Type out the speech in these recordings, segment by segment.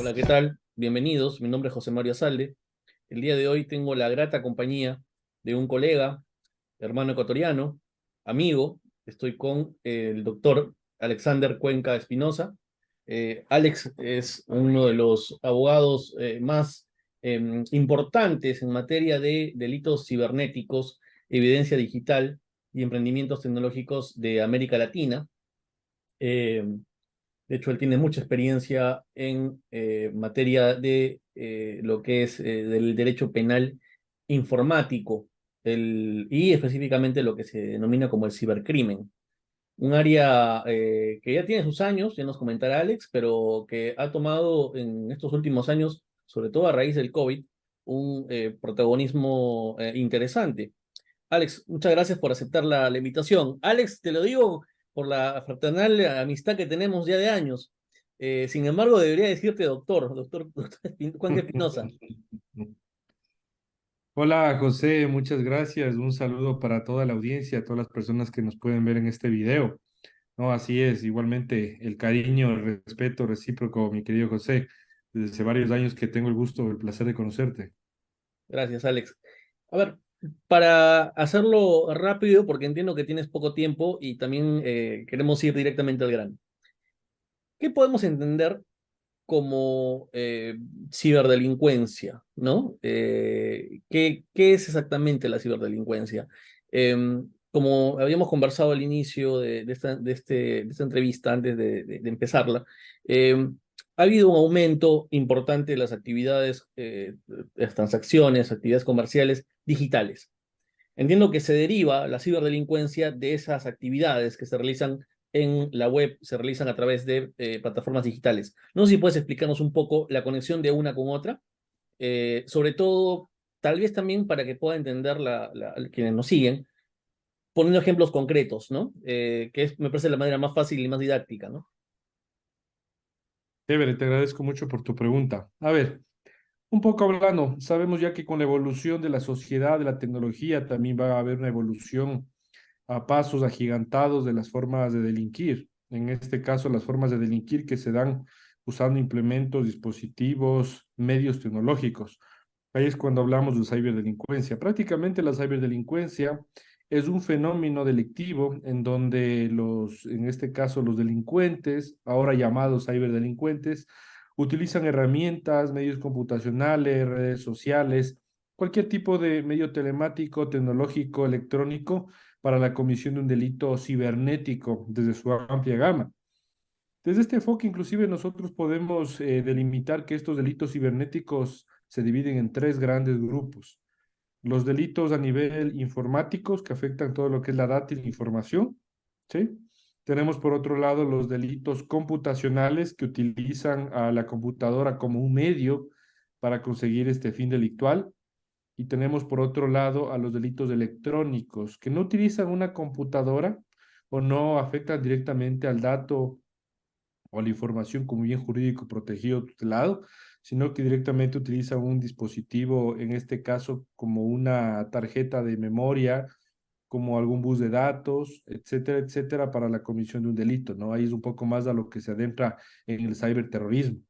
Hola, ¿qué tal? Bienvenidos. Mi nombre es José Mario Azalde. El día de hoy tengo la grata compañía de un colega, hermano ecuatoriano, amigo. Estoy con el doctor Alexander Cuenca Espinosa. Alex es uno de los abogados más importantes en materia de delitos cibernéticos, evidencia digital y emprendimientos tecnológicos de América Latina. Eh, de hecho, él tiene mucha experiencia en materia de lo que es del derecho penal informático y específicamente lo que se denomina como el cibercrimen. Un área que ya tiene sus años, ya nos comentará Alex, pero que ha tomado en estos últimos años, sobre todo a raíz del COVID, un protagonismo interesante. Alex, muchas gracias por aceptar la invitación. Alex, te lo digo por la fraternal amistad que tenemos ya de años. Sin embargo, debería decirte doctor Juan Espinosa. Hola José, muchas gracias. Un saludo para toda la audiencia, todas las personas que nos pueden ver en este video. No, así es, igualmente el cariño, el respeto recíproco, mi querido José. Desde hace varios años que tengo el gusto, el placer de conocerte. Gracias, Alex. A ver, para hacerlo rápido, porque entiendo que tienes poco tiempo y también queremos ir directamente al grano. ¿Qué podemos entender como ciberdelincuencia, ¿no? ¿Qué es exactamente la ciberdelincuencia? Como habíamos conversado al inicio de esta entrevista, antes de empezarla, ha habido un aumento importante de las actividades, las transacciones, actividades comerciales digitales. Entiendo que se deriva la ciberdelincuencia de esas actividades que se realizan en la web, se realizan a través de plataformas digitales. No sé si puedes explicarnos un poco la conexión de una con otra, sobre todo, tal vez también para que pueda entender quienes nos siguen, poniendo ejemplos concretos, ¿no? Me parece la manera más fácil y más didáctica, ¿no? Chévere, te agradezco mucho por tu pregunta. A ver, un poco hablando, sabemos ya que con la evolución de la sociedad, de la tecnología, también va a haber una evolución a pasos agigantados de las formas de delinquir. En este caso, las formas de delinquir que se dan usando implementos, dispositivos, medios tecnológicos. Ahí es cuando hablamos de ciberdelincuencia. Prácticamente la ciberdelincuencia es un fenómeno delictivo en donde en este caso, los delincuentes, ahora llamados ciberdelincuentes, utilizan herramientas, medios computacionales, redes sociales, cualquier tipo de medio telemático, tecnológico, electrónico para la comisión de un delito cibernético desde su amplia gama. Desde este enfoque, inclusive, nosotros podemos delimitar que estos delitos cibernéticos se dividen en tres grandes grupos. Los delitos a nivel informáticos, que afectan todo lo que es la data y la información, ¿sí? Tenemos por otro lado los delitos computacionales que utilizan a la computadora como un medio para conseguir este fin delictual. Y tenemos por otro lado a los delitos electrónicos, que no utilizan una computadora o no afectan directamente al dato o la información como bien jurídico protegido tutelado, sino que directamente utilizan un dispositivo, en este caso como una tarjeta de memoria, como algún bus de datos, etcétera, etcétera, para la comisión de un delito, ¿no? Ahí es un poco más a lo que se adentra en el ciberterrorismo,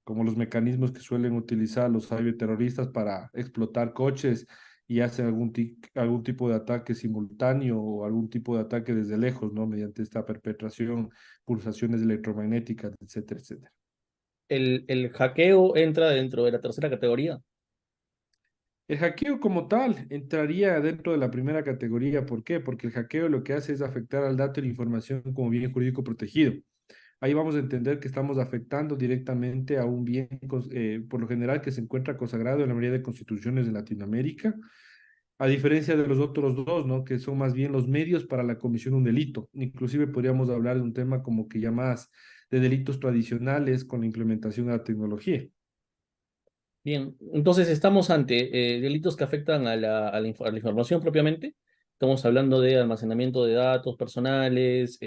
como los mecanismos que suelen utilizar los ciberterroristas para explotar coches y hacen algún tipo de ataque simultáneo o algún tipo de ataque desde lejos, ¿no? Mediante esta perpetración, pulsaciones electromagnéticas, etcétera, etcétera. El hackeo entra dentro de la tercera categoría. El hackeo como tal entraría dentro de la primera categoría. ¿Por qué? Porque el hackeo lo que hace es afectar al dato y la información como bien jurídico protegido. Ahí vamos a entender que estamos afectando directamente a un bien, por lo general, que se encuentra consagrado en la mayoría de constituciones de Latinoamérica, a diferencia de los otros dos, ¿no? Que son más bien los medios para la comisión de un delito. Inclusive podríamos hablar de un tema como que ya más de delitos tradicionales con la implementación de la tecnología. Bien, entonces estamos ante delitos que afectan a la información propiamente. Estamos hablando de almacenamiento de datos personales,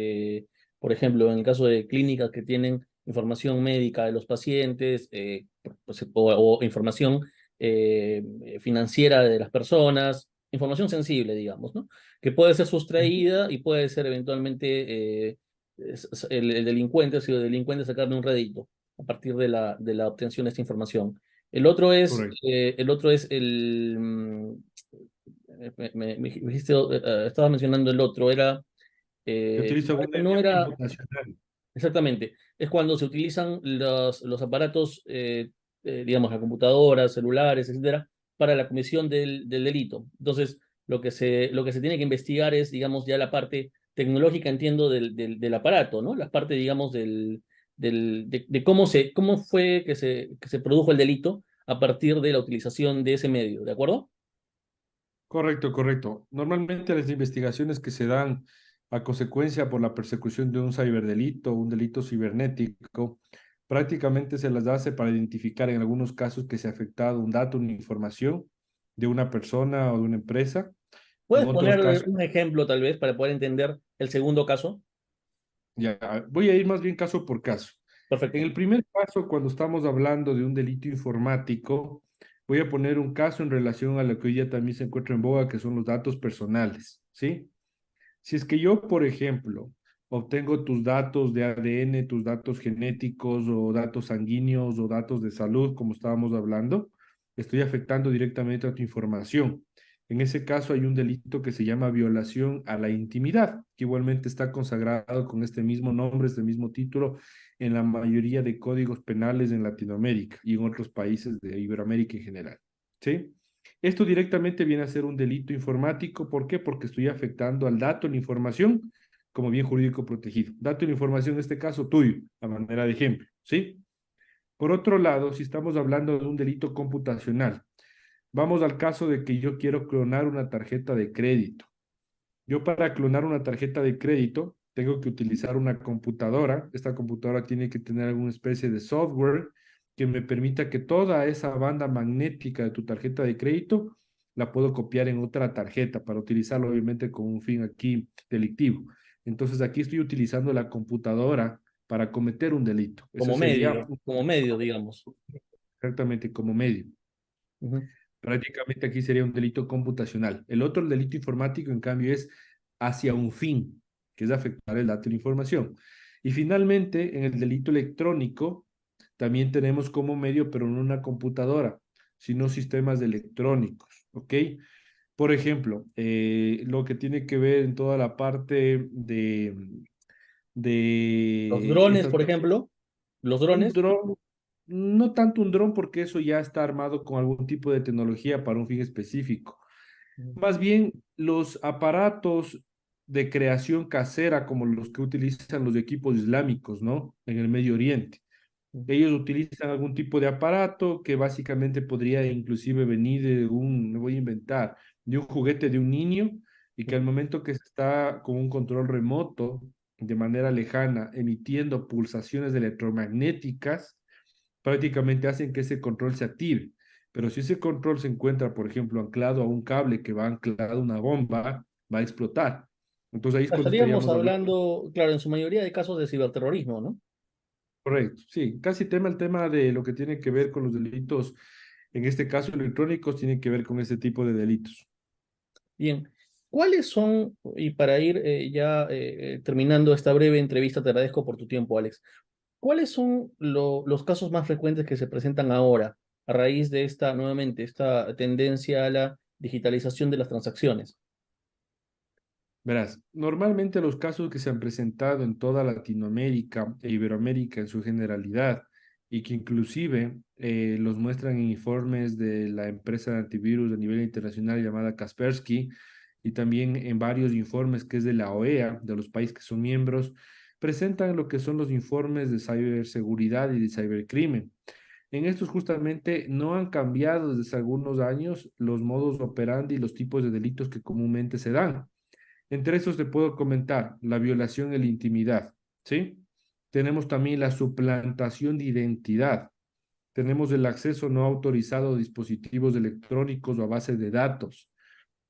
por ejemplo, en el caso de clínicas que tienen información médica de los pacientes, pues, o información financiera de las personas, información sensible, digamos, ¿no? Que puede ser sustraída y puede ser eventualmente el delincuente, si el delincuente sacarle un rédito. a partir de la obtención de esta información. El otro es, Correcto. me dijiste, estaba mencionando el otro, era, Se utiliza una no energía era computacional. exactamente, es cuando se utilizan los aparatos, digamos, las computadoras, celulares, etcétera, para la comisión del delito. Entonces, lo que se tiene que investigar es, digamos, ya la parte tecnológica, entiendo, del aparato, ¿no? La parte, digamos, de cómo fue que se produjo el delito a partir de la utilización de ese medio, ¿de acuerdo? Correcto, correcto. Normalmente las investigaciones que se dan a consecuencia por la persecución de un ciberdelito, un delito cibernético, prácticamente se las hace para identificar en algunos casos que se ha afectado un dato, una información de una persona o de una empresa. En ¿Puedes otros poner casos, un ejemplo, tal vez, para poder entender el segundo caso? ya voy a ir más bien caso por caso. En Perfecto. el primer caso, cuando estamos hablando de un delito informático, voy a poner un caso en relación a lo que hoy día también se encuentra en boga, que son los datos personales, ¿sí? Si es que yo, por ejemplo, obtengo tus datos de ADN, tus datos genéticos o datos sanguíneos o datos de salud, como estábamos hablando, estoy afectando directamente a tu información. En ese caso hay un delito que se llama violación a la intimidad, que igualmente está consagrado con este mismo nombre, este mismo título, en la mayoría de códigos penales en Latinoamérica y en otros países de Iberoamérica en general. ¿Sí? Esto directamente viene a ser un delito informático. ¿Por qué? Porque estoy afectando al dato, la información, como bien jurídico protegido. Dato y la información, en este caso tuyo, a manera de ejemplo, ¿sí? Por otro lado, si estamos hablando de un delito computacional, vamos al caso de que yo quiero clonar una tarjeta de crédito. Yo para clonar una tarjeta de crédito tengo que utilizar una computadora. Esta computadora tiene que tener alguna especie de software que me permita que toda esa banda magnética de tu tarjeta de crédito la puedo copiar en otra tarjeta para utilizarlo obviamente con un fin aquí delictivo. Entonces aquí estoy utilizando la computadora para cometer un delito. Ese sería Como medio, digamos. exactamente como medio. Ujú. Prácticamente aquí sería un delito computacional. El otro, el delito informático, en cambio, es hacia un fin, que es afectar el dato y la información. Y finalmente, en el delito electrónico, también tenemos como medio, pero no una computadora, sino sistemas electrónicos, ¿ok? Por ejemplo, lo que tiene que ver en toda la parte Los de drones, estas por ejemplo, los un drones. dron, no tanto un dron porque eso ya está armado con algún tipo de tecnología para un fin específico. Ujú, Más bien los aparatos de creación casera como los que utilizan los equipos islámicos, ¿no? En el Medio Oriente. ujú, Ellos utilizan algún tipo de aparato que básicamente podría inclusive venir de un, me voy a inventar, de un juguete de un niño y que al momento que se está con un control remoto, de manera lejana, emitiendo pulsaciones electromagnéticas, prácticamente hacen que ese control se active. Pero si ese control se encuentra, por ejemplo, anclado a un cable que va anclado a una bomba, va a explotar. Entonces ahí es cuando Estaríamos estaríamos hablando. hablando, claro, en su mayoría de casos de ciberterrorismo, ¿no? Correcto, sí, casi el tema de lo que tiene que ver con los delitos, en este caso electrónicos, tiene que ver con este tipo de delitos. Bien, ¿cuáles son, y para ir terminando esta breve entrevista, te agradezco por tu tiempo, Alex, ¿cuáles son los casos más frecuentes que se presentan ahora a raíz de esta, nuevamente, esta tendencia a la digitalización de las transacciones? Verás, normalmente los casos que se han presentado en toda Latinoamérica e Iberoamérica en su generalidad y que inclusive los muestran en informes de la empresa de antivirus a nivel internacional llamada Kaspersky y también en varios informes que es de la OEA, de los países que son miembros, presentan lo que son los informes de ciberseguridad y de cibercrimen. En estos justamente no han cambiado desde hace algunos años los modos operandi y los tipos de delitos que comúnmente se dan. Entre esos te puedo comentar la violación de la intimidad, ¿sí? Tenemos también la suplantación de identidad. Tenemos el acceso no autorizado a dispositivos electrónicos o a bases de datos.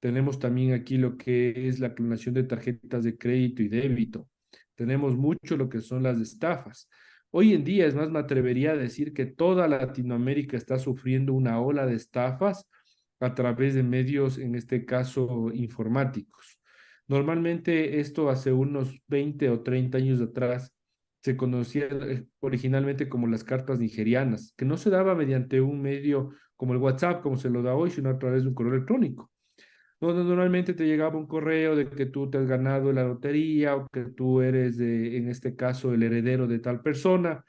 Tenemos también aquí lo que es la clonación de tarjetas de crédito y débito. Tenemos mucho lo que son las estafas. Hoy en día, es más, me atrevería a decir que toda Latinoamérica está sufriendo una ola de estafas a través de medios, en este caso, informáticos. Normalmente esto hace unos 20 o 30 años atrás se conocía originalmente como las cartas nigerianas, que no se daba mediante un medio como el WhatsApp, como se lo da hoy, sino a través de un correo electrónico, donde normalmente te llegaba un correo de que tú te has ganado la lotería o que tú eres, en este caso, el heredero de tal persona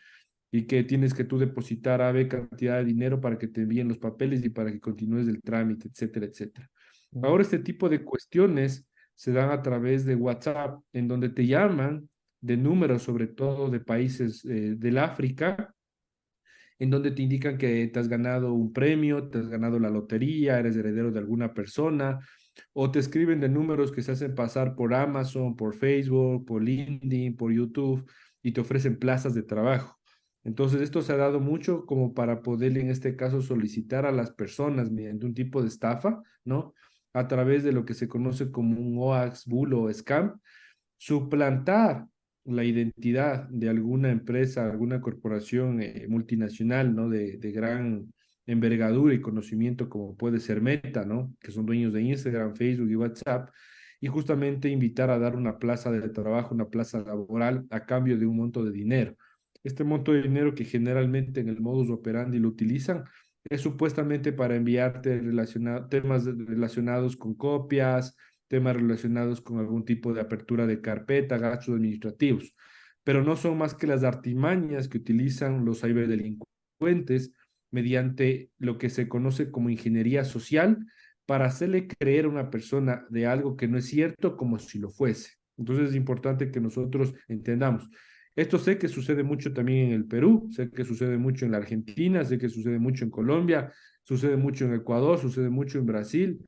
y que tienes que tú depositar a B cantidad de dinero para que te envíen los papeles y para que continúes el trámite, etcétera, etcétera. Mm. Ahora este tipo de cuestiones se dan a través de WhatsApp, en donde te llaman de números, sobre todo de países del África, en donde te indican que te has ganado un premio, te has ganado la lotería, eres heredero de alguna persona, o te escriben de números que se hacen pasar por Amazon, por Facebook, por LinkedIn, por YouTube, y te ofrecen plazas de trabajo. Entonces, esto se ha dado mucho como para poder, en este caso, solicitar a las personas mediante un tipo de estafa, ¿no? A través de lo que se conoce como un OAX, bulo o scam, suplantar la identidad de alguna empresa, alguna corporación multinacional, ¿no? De gran envergadura y conocimiento como puede ser Meta, ¿no? Que son dueños de Instagram, Facebook y WhatsApp, y justamente invitar a dar una plaza de trabajo, una plaza laboral a cambio de un monto de dinero. Este monto de dinero que generalmente en el modus operandi lo utilizan es supuestamente para enviarte temas relacionados con copias, temas relacionados con algún tipo de apertura de carpeta, gastos administrativos, pero no son más que las artimañas que utilizan los ciberdelincuentes mediante lo que se conoce como ingeniería social para hacerle creer a una persona de algo que no es cierto como si lo fuese. Entonces es importante que nosotros entendamos. Esto sé que sucede mucho también en el Perú, sé que sucede mucho en la Argentina, sé que sucede mucho en Colombia, sucede mucho en Ecuador, sucede mucho en Brasil.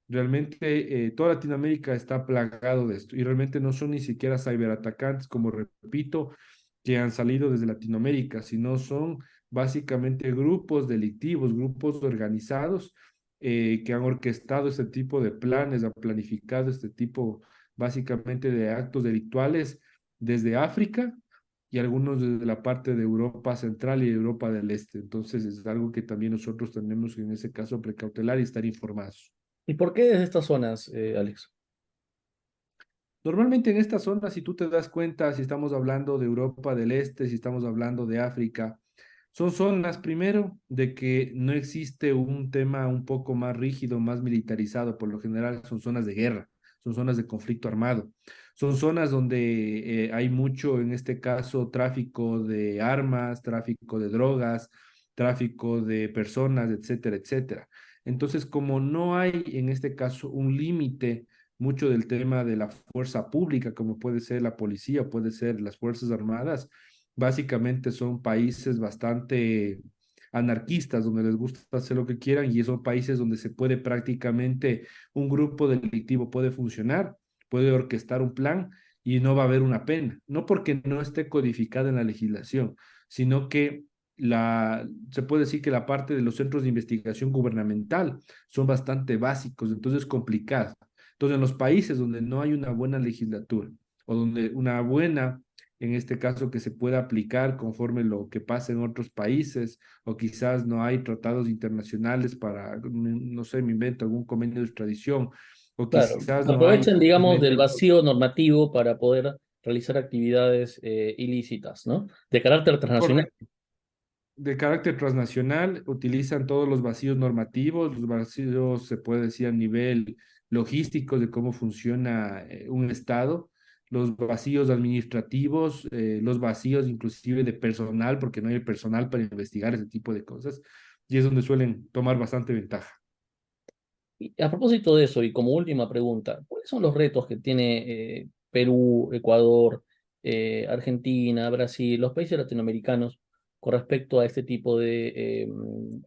Realmente toda Latinoamérica está plagado de esto y realmente no son ni siquiera ciberatacantes, como repito, que han salido desde Latinoamérica, sino son básicamente grupos delictivos, grupos organizados que han orquestado este tipo de planes, han planificado este tipo básicamente de actos delictuales desde África y algunos desde la parte de Europa Central y Europa del Este. Entonces es algo que también nosotros tenemos en ese caso precautelar y estar informados. ¿Y por qué desde estas zonas, Alex? Normalmente en esta zona, si tú te das cuenta, si estamos hablando de Europa del Este, si estamos hablando de África, son zonas, primero, de que no existe un tema un poco más rígido, más militarizado. Por lo general son zonas de guerra, son zonas de conflicto armado. Son zonas donde hay mucho, en este caso, tráfico de armas, tráfico de drogas, tráfico de personas, etcétera, etcétera. Entonces, como no hay en este caso un límite mucho del tema de la fuerza pública, como puede ser la policía, puede ser las Fuerzas Armadas, básicamente son países bastante anarquistas, donde les gusta hacer lo que quieran y son países donde se puede prácticamente, un grupo delictivo puede funcionar, puede orquestar un plan y no va a haber una pena, no porque no esté codificada en la legislación, sino que se puede decir que la parte de los centros de investigación gubernamental son bastante básicos, entonces es complicado. Entonces, en los países donde no hay una buena legislatura o donde una buena, en este caso, que se pueda aplicar conforme lo que pasa en otros países, o quizás no hay tratados internacionales para, no sé, me invento algún convenio de extradición, o Claro, quizás no hay aprovechan, digamos, del realmente vacío normativo para poder realizar actividades ilícitas, ¿no? De carácter transnacional. correcto, de carácter transnacional, utilizan todos los vacíos normativos, los vacíos, se puede decir, a nivel logístico de cómo funciona un Estado, los vacíos administrativos, los vacíos inclusive de personal, porque no hay personal para investigar ese tipo de cosas, y es donde suelen tomar bastante ventaja. Y a propósito de eso, y como última pregunta, ¿cuáles son los retos que tiene Perú, Ecuador, Argentina, Brasil, los países latinoamericanos con respecto a este tipo de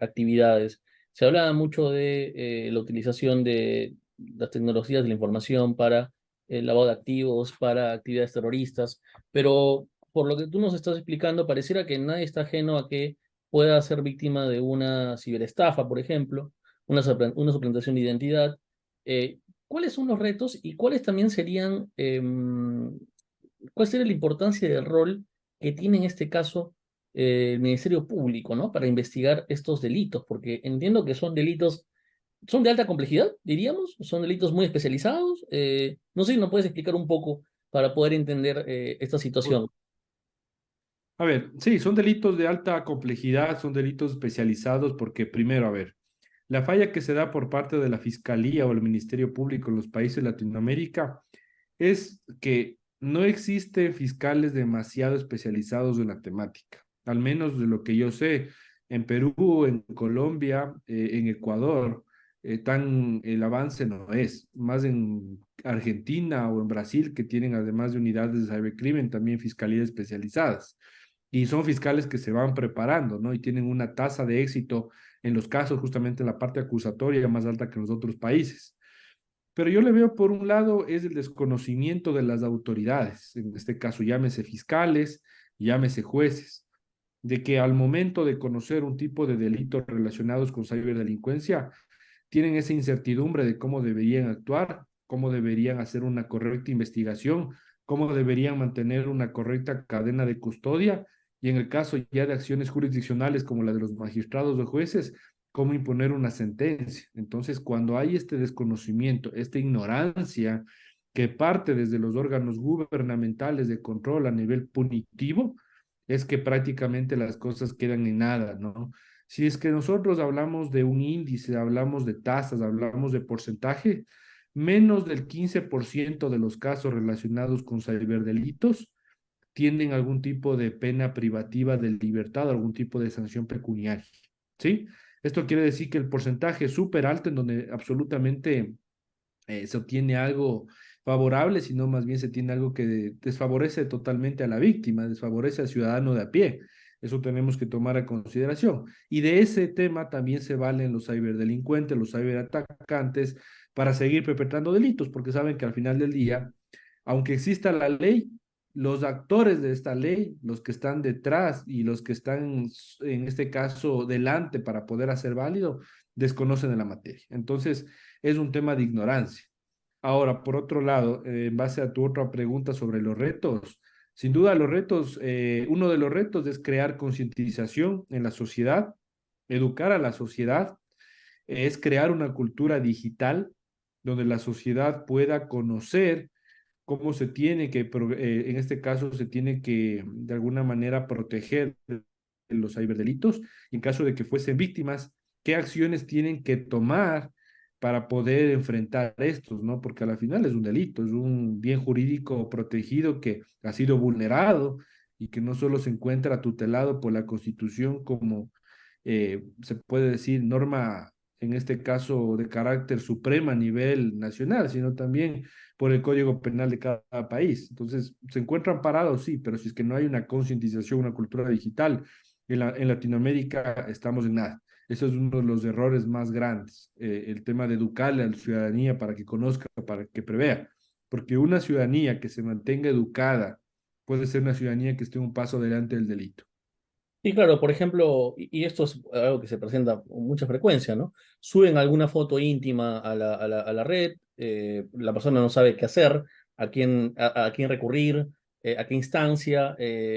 actividades? Se hablaba mucho de la utilización de las tecnologías de la información para el lavado de activos, para actividades terroristas, pero por lo que tú nos estás explicando, pareciera que nadie está ajeno a que pueda ser víctima de una ciberestafa, por ejemplo, una suplantación de identidad. ¿Cuáles son los retos y cuáles también serían, cuál sería la importancia del rol que tiene en este caso el Ministerio Público, ¿no? Para investigar estos delitos? Porque entiendo que son delitos, son de alta complejidad, diríamos, son delitos muy especializados. No sé si nos puedes explicar un poco para poder entender esta situación. A ver, sí, son delitos de alta complejidad, son delitos especializados porque primero, a ver, la falla que se da por parte de la Fiscalía o el Ministerio Público en los países de Latinoamérica es que no existen fiscales demasiado especializados en la temática, al menos de lo que yo sé, en Perú, en Colombia, en Ecuador, tan el avance no es, más en Argentina o en Brasil, que tienen además de unidades de cybercrimen, también fiscalías especializadas. Y son fiscales que se van preparando, ¿no? Y tienen una tasa de éxito en los casos, justamente en la parte acusatoria, más alta que en los otros países. Pero yo le veo por un lado es el desconocimiento de las autoridades, en este caso llámese fiscales, llámese jueces, de que al momento de conocer un tipo de delitos relacionados con ciberdelincuencia, tienen esa incertidumbre de cómo deberían actuar, cómo deberían hacer una correcta investigación, cómo deberían mantener una correcta cadena de custodia y en el caso ya de acciones jurisdiccionales como la de los magistrados o jueces, cómo imponer una sentencia. Entonces, cuando hay este desconocimiento, esta ignorancia que parte desde los órganos gubernamentales de control a nivel punitivo, es que prácticamente las cosas quedan en nada, ¿no? Si es que nosotros hablamos de un índice, hablamos de tasas, hablamos de porcentaje, menos del 15% de los casos relacionados con ciberdelitos tienen algún tipo de pena privativa de libertad, algún tipo de sanción pecuniaria, ¿sí? Esto quiere decir que el porcentaje es súper alto en donde absolutamente se obtiene algo favorable, sino más bien se tiene algo que desfavorece totalmente a la víctima, desfavorece al ciudadano de a pie. Eso tenemos que tomar a consideración. Y de ese tema también se valen los ciberdelincuentes, los ciberatacantes, para seguir perpetrando delitos, porque saben que al final del día, aunque exista la ley, los actores de esta ley, los que están detrás y los que están, en este caso, delante para poder hacer válido, desconocen de la materia. Entonces, es un tema de ignorancia. Ahora, por otro lado, en base a tu otra pregunta sobre los retos, sin duda los retos, uno de los retos es crear concientización en la sociedad, educar a la sociedad, es crear una cultura digital donde la sociedad pueda conocer cómo se tiene que, en este caso, se tiene que de alguna manera proteger de los ciberdelitos, en caso de que fuesen víctimas, qué acciones tienen que tomar para poder enfrentar estos, ¿no? Porque a la final es un delito, es un bien jurídico protegido que ha sido vulnerado y que no solo se encuentra tutelado por la Constitución como se puede decir norma, en este caso de carácter suprema a nivel nacional, sino también por el Código Penal de cada país. Entonces, se encuentran parados, sí, pero si es que no hay una concientización, una cultura digital, en Latinoamérica estamos en nada. Eso es uno de los errores más grandes, el tema de educarle a la ciudadanía para que conozca, para que prevea, porque una ciudadanía que se mantenga educada puede ser una ciudadanía que esté un paso adelante del delito. Y claro, por ejemplo, y esto es algo que se presenta con mucha frecuencia, ¿no? Suben alguna foto íntima a la red, la persona no sabe qué hacer, a quién recurrir, a qué instancia,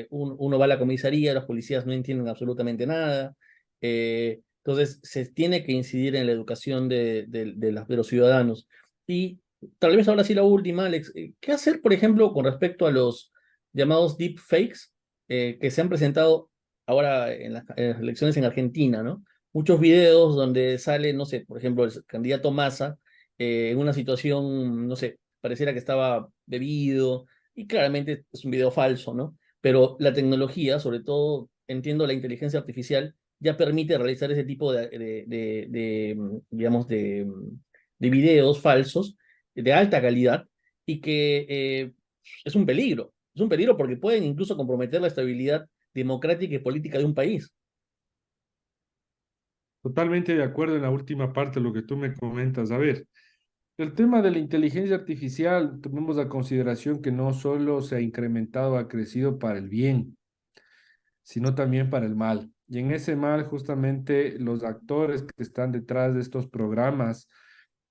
uno va a la comisaría, los policías no entienden absolutamente nada. Entonces, se tiene que incidir en la educación de los ciudadanos. Y tal vez ahora sí la última, Alex, ¿qué hacer, por ejemplo, con respecto a los llamados deepfakes que se han presentado ahora en las elecciones en Argentina, ¿no? Muchos videos donde sale, no sé, por ejemplo, el candidato Massa en una situación, no sé, pareciera que estaba bebido, y claramente es un video falso, ¿no? Pero la tecnología, sobre todo, entiendo la inteligencia artificial, ya permite realizar ese tipo digamos, de videos falsos de alta calidad y que es un peligro porque pueden incluso comprometer la estabilidad democrática y política de un país. Totalmente de acuerdo en la última parte de lo que tú me comentas. A ver, el tema de la inteligencia artificial, tomemos a consideración que no solo se ha incrementado, ha crecido para el bien, sino también para el mal. Y en ese mal, justamente los actores que están detrás de estos programas,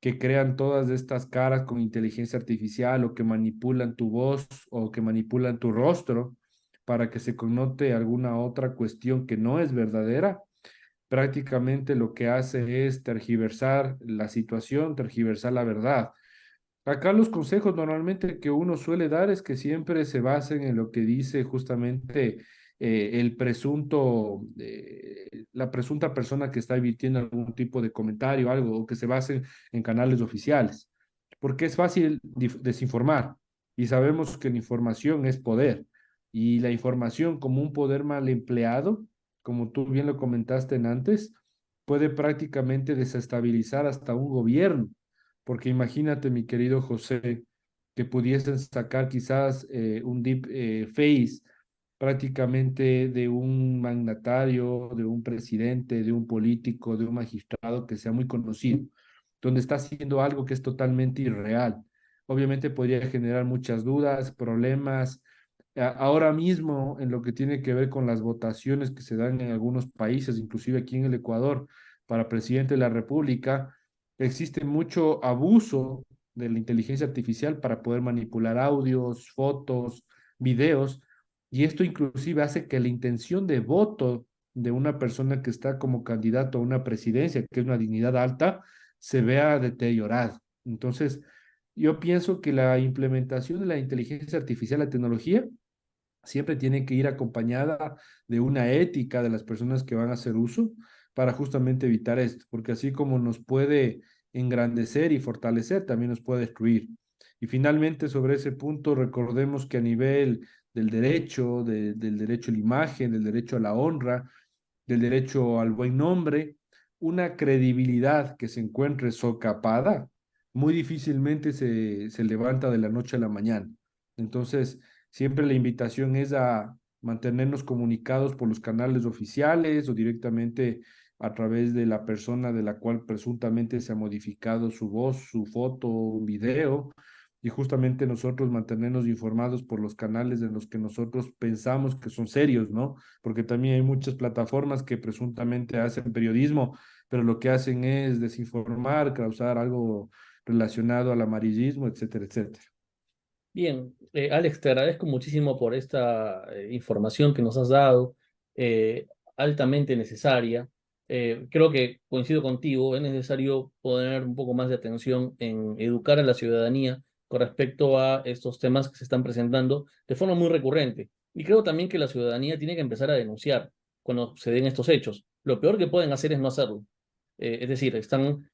que crean todas estas caras con inteligencia artificial o que manipulan tu voz o que manipulan tu rostro para que se connote alguna otra cuestión que no es verdadera, prácticamente lo que hace es tergiversar la situación, tergiversar la verdad. Acá los consejos normalmente que uno suele dar es que siempre se basen en lo que dice justamente la presunta persona que está emitiendo algún tipo de comentario, algo, o que se base en canales oficiales, porque es fácil desinformar y sabemos que la información es poder y la información como un poder mal empleado, como tú bien lo comentaste en antes, puede prácticamente desestabilizar hasta un gobierno, porque imagínate, mi querido José, que pudiesen sacar quizás un deep face prácticamente de un magnatario, de un presidente, de un político, de un magistrado que sea muy conocido, donde está haciendo algo que es totalmente irreal. Obviamente podría generar muchas dudas, problemas. Ahora mismo, en lo que tiene que ver con las votaciones que se dan en algunos países, inclusive aquí en el Ecuador, para presidente de la República, existe mucho abuso de la inteligencia artificial para poder manipular audios, fotos, videos, y esto inclusive hace que la intención de voto de una persona que está como candidato a una presidencia, que es una dignidad alta, se vea deteriorada. Entonces, yo pienso que la implementación de la inteligencia artificial, la tecnología, siempre tiene que ir acompañada de una ética de las personas que van a hacer uso para justamente evitar esto, porque así como nos puede engrandecer y fortalecer, también nos puede destruir. Y finalmente, sobre ese punto, recordemos que a nivel del derecho, del derecho a la imagen, del derecho a la honra, del derecho al buen nombre, una credibilidad que se encuentre socapada, muy difícilmente se levanta de la noche a la mañana. Entonces, siempre la invitación es a mantenernos comunicados por los canales oficiales o directamente a través de la persona de la cual presuntamente se ha modificado su voz, su foto, un video, y justamente nosotros mantenernos informados por los canales en los que nosotros pensamos que son serios, ¿no? Porque también hay muchas plataformas que presuntamente hacen periodismo, pero lo que hacen es desinformar, causar algo relacionado al amarillismo, etcétera, etcétera. Bien, Alex, te agradezco muchísimo por esta información que nos has dado, eh, altamente necesaria. Creo que coincido contigo, es necesario poner un poco más de atención en educar a la ciudadanía con respecto a estos temas que se están presentando de forma muy recurrente. Y creo también que la ciudadanía tiene que empezar a denunciar cuando se den estos hechos. Lo peor que pueden hacer es no hacerlo. Es decir, están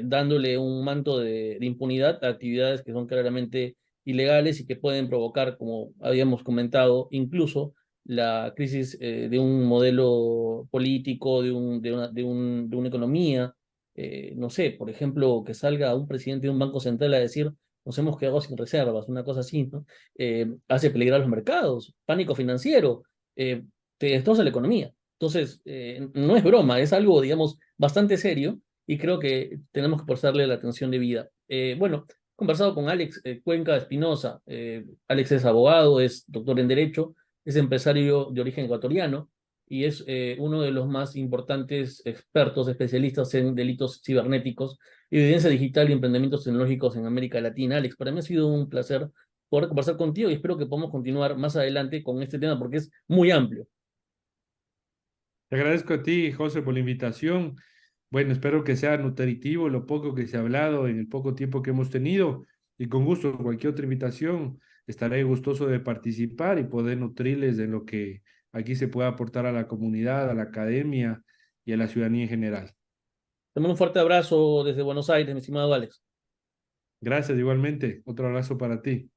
dándole un manto de impunidad a actividades que son claramente ilegales y que pueden provocar, como habíamos comentado, incluso la crisis de un modelo político, de una economía. No sé, por ejemplo, que salga un presidente de un banco central a decir, nos hemos quedado sin reservas, una cosa así, ¿no? Hace peligrar los mercados, pánico financiero, te destroza la economía. Entonces, no es broma, es algo, digamos, bastante serio y creo que tenemos que prestarle la atención debida. Bueno, conversado con Alex Cuenca Espinosa. Alex es abogado, es doctor en Derecho, es empresario de origen ecuatoriano y es uno de los más importantes expertos, especialistas en delitos cibernéticos, evidencia digital y emprendimientos tecnológicos en América Latina. Alex, para mí ha sido un placer poder conversar contigo y espero que podamos continuar más adelante con este tema porque es muy amplio. Te agradezco a ti, José, por la invitación. Bueno, espero que sea nutritivo lo poco que se ha hablado en el poco tiempo que hemos tenido y con gusto, cualquier otra invitación, estaré gustoso de participar y poder nutrirles de lo que aquí se pueda aportar a la comunidad, a la academia y a la ciudadanía en general. Te mando un fuerte abrazo desde Buenos Aires, mi estimado Alex. Gracias, igualmente. Otro abrazo para ti.